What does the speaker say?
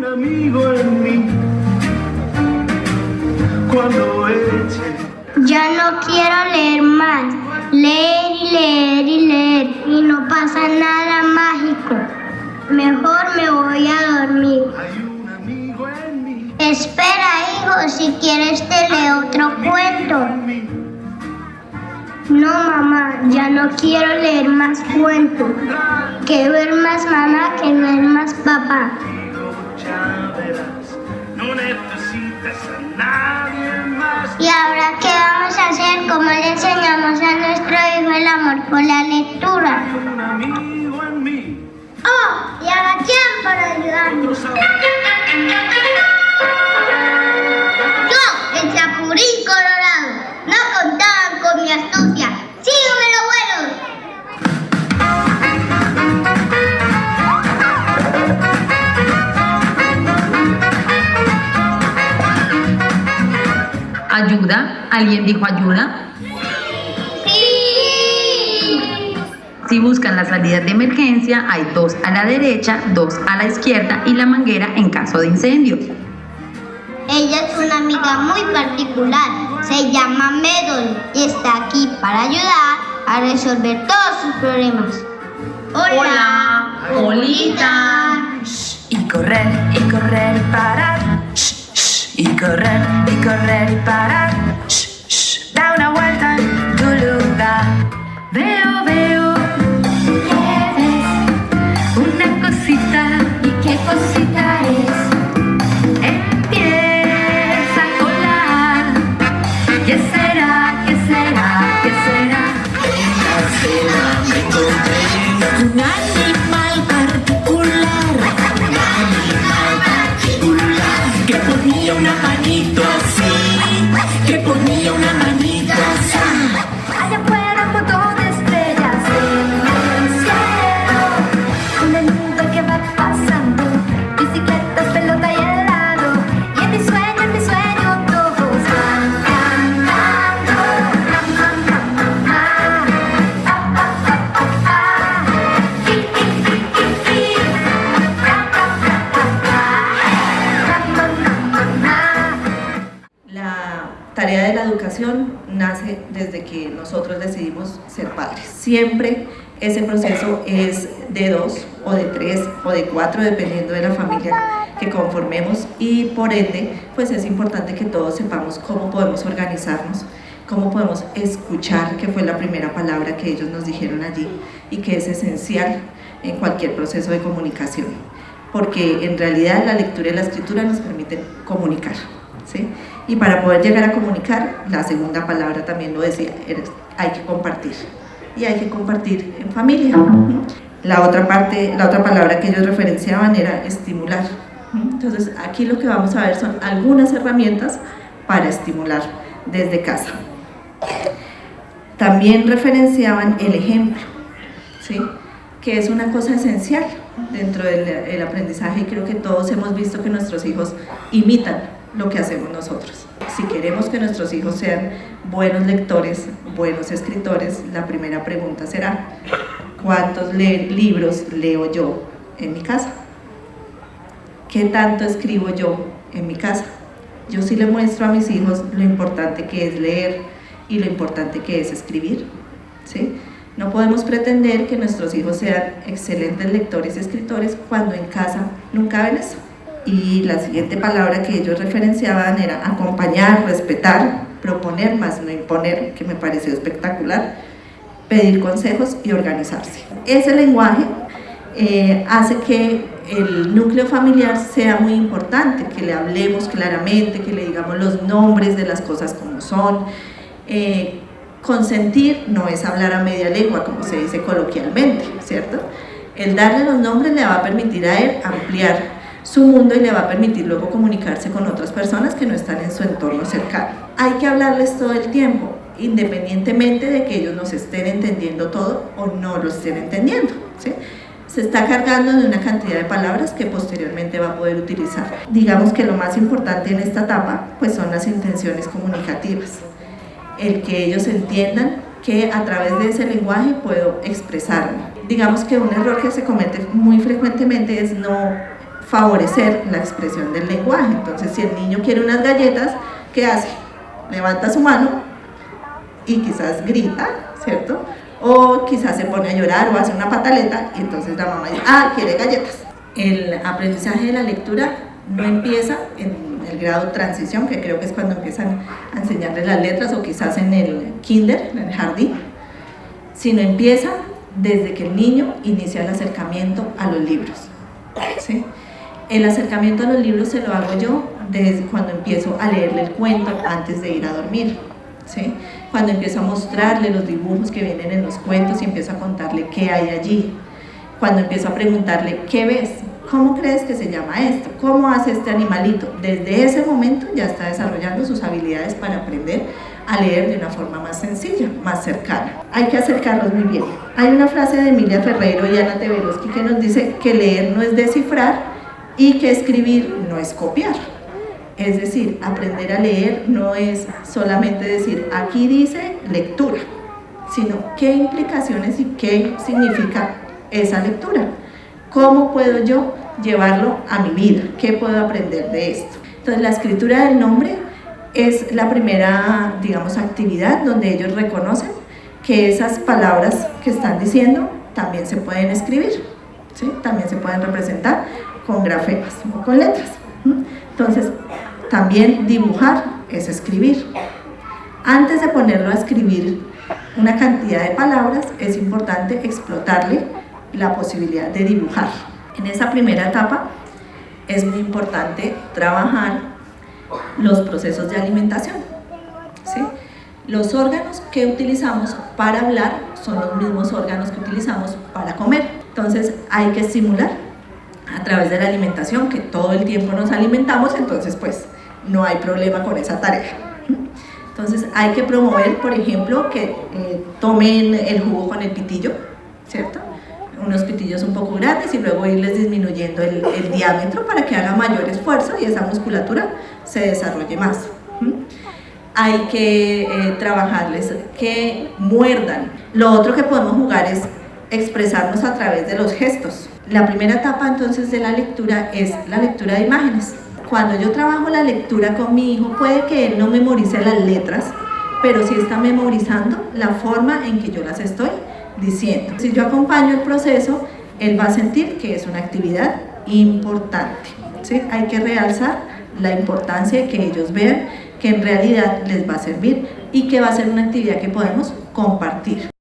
un amigo en mí. Cuando eche. Ya no quiero leer más. Leer y leer y leer. Y no pasa nada mágico. Mejor me voy a dormir. Hay un amigo en mí. Espera, hijo, si quieres te leo otro cuento. No, mamá, ya no quiero leer más cuentos. Que ver más mamá que ver más papá. Ya verás, no necesitas a nadie más. ¿Y ahora qué vamos a hacer? ¿Cómo le enseñamos a nuestro hijo el amor por la lectura? Hay un amigo en mí. ¡Oh! Y ahora quién para ayudarnos. Yo, el Chapulín Colorado, no contaban con mi astucia. ¡Sígueme lo bueno! ¿Ayuda? ¿Alguien dijo ayuda? ¡Sí! Si buscan las salidas de emergencia, hay 2 a la derecha, 2 a la izquierda y la manguera en caso de incendio. Ella es una amiga muy particular. Se llama Medol y está aquí para ayudar a resolver todos sus problemas. Hola, Olita. Y correr y parar. Y correr y parar. Da una vuelta en tu lugar. Veo ¿qué ves? Una cosita. ¿Y qué cosita es? Empieza a colar. ¿Qué será? ¿Qué será? ¿Qué será? Me encontré un animal particular. Un animal particular que ponía una manito así, que ponía una manito así. Allá afuera un montón de estrellas en el cielo. Una nube que va pasando, bicicletas, pelota y helado. Y en mi sueño todos van cantando. La tarea de la educación nace desde que nosotros decidimos ser padres. Siempre ese proceso es de 2 o de 3 o de 4 dependiendo de la familia que conformemos y por ende pues es importante que todos sepamos cómo podemos organizarnos, cómo podemos escuchar, que fue la primera palabra que ellos nos dijeron allí y que es esencial en cualquier proceso de comunicación, porque en realidad la lectura y la escritura nos permiten comunicar, ¿sí? Y para poder llegar a comunicar, la segunda palabra también lo decía, hay que compartir, y hay que compartir en familia. La otra palabra que ellos referenciaban era estimular. Entonces aquí lo que vamos a ver son algunas herramientas para estimular desde casa. También referenciaban el ejemplo, ¿sí? Que es una cosa esencial dentro del aprendizaje y creo que todos hemos visto que nuestros hijos imitan lo que hacemos nosotros. Si queremos que nuestros hijos sean buenos lectores, buenos escritores, la primera pregunta será: ¿cuántos libros leo yo en mi casa? ¿Qué tanto escribo yo en mi casa? Yo sí le muestro a mis hijos lo importante que es leer y lo importante que es escribir, ¿sí? No podemos pretender que nuestros hijos sean excelentes lectores y escritores cuando en casa nunca ven eso. Y la siguiente palabra que ellos referenciaban era acompañar, respetar, proponer más no imponer, que me pareció espectacular, pedir consejos y organizarse. Ese lenguaje hace que el núcleo familiar sea muy importante, que le hablemos claramente, que le digamos los nombres de las cosas como son. Consentir no es hablar a media lengua, como se dice coloquialmente, ¿cierto? El darle los nombres le va a permitir a él ampliar su mundo y le va a permitir luego comunicarse con otras personas que no están en su entorno cercano. Hay que hablarles todo el tiempo, independientemente de que ellos nos estén entendiendo todo o no lo estén entendiendo, ¿sí? Se está cargando de una cantidad de palabras que posteriormente va a poder utilizar. Digamos que lo más importante en esta etapa pues son las intenciones comunicativas, el que ellos entiendan que a través de ese lenguaje puedo expresarme. Digamos que un error que se comete muy frecuentemente es no favorecer la expresión del lenguaje. Entonces, si el niño quiere unas galletas, ¿qué hace? Levanta su mano y quizás grita, ¿cierto? O quizás se pone a llorar o hace una pataleta y entonces la mamá dice, quiere galletas. El aprendizaje de la lectura no empieza en el grado transición, que creo que es cuando empiezan a enseñarle las letras, o quizás en el kinder, en el jardín, sino empieza desde que el niño inicia el acercamiento a los libros, ¿sí? El acercamiento a los libros se lo hago yo desde cuando empiezo a leerle el cuento antes de ir a dormir, ¿sí? Cuando empiezo a mostrarle los dibujos que vienen en los cuentos y empiezo a contarle qué hay allí. Cuando empiezo a preguntarle, ¿qué ves? ¿Cómo crees que se llama esto? ¿Cómo hace este animalito? Desde ese momento ya está desarrollando sus habilidades para aprender a leer de una forma más sencilla, más cercana. Hay que acercarlos muy bien. Hay una frase de Emilia Ferreiro y Ana Teberoski que nos dice que leer no es descifrar y que escribir no es copiar. Es decir, aprender a leer no es solamente decir, aquí dice lectura, sino qué implicaciones y qué significa esa lectura. ¿Cómo puedo yo llevarlo a mi vida? ¿Qué puedo aprender de esto? Entonces, la escritura del nombre es la primera, digamos, actividad donde ellos reconocen que esas palabras que están diciendo también se pueden escribir, ¿sí? También se pueden representar con grafemas o con letras. Entonces, también dibujar es escribir. Antes de ponerlo a escribir una cantidad de palabras, es importante explotarle la posibilidad de dibujar. En esa primera etapa es muy importante trabajar los procesos de alimentación, ¿sí? Los órganos que utilizamos para hablar son los mismos órganos que utilizamos para comer. Entonces hay que estimular a través de la alimentación, que todo el tiempo nos alimentamos, entonces pues no hay problema con esa tarea. Entonces hay que promover, por ejemplo, que tomen el jugo con el pitillo, ¿cierto? Unos pitillos un poco grandes y luego irles disminuyendo el diámetro para que haga mayor esfuerzo y esa musculatura se desarrolle más. Hay que trabajarles que muerdan. Lo otro que podemos jugar es expresarnos a través de los gestos. La primera etapa entonces de la lectura es la lectura de imágenes. Cuando yo trabajo la lectura con mi hijo, puede que él no memorice las letras, pero sí está memorizando la forma en que yo las estoy diciendo. Si yo acompaño el proceso, él va a sentir que es una actividad importante, ¿sí? Hay que realzar la importancia de que ellos vean que en realidad les va a servir y que va a ser una actividad que podemos compartir.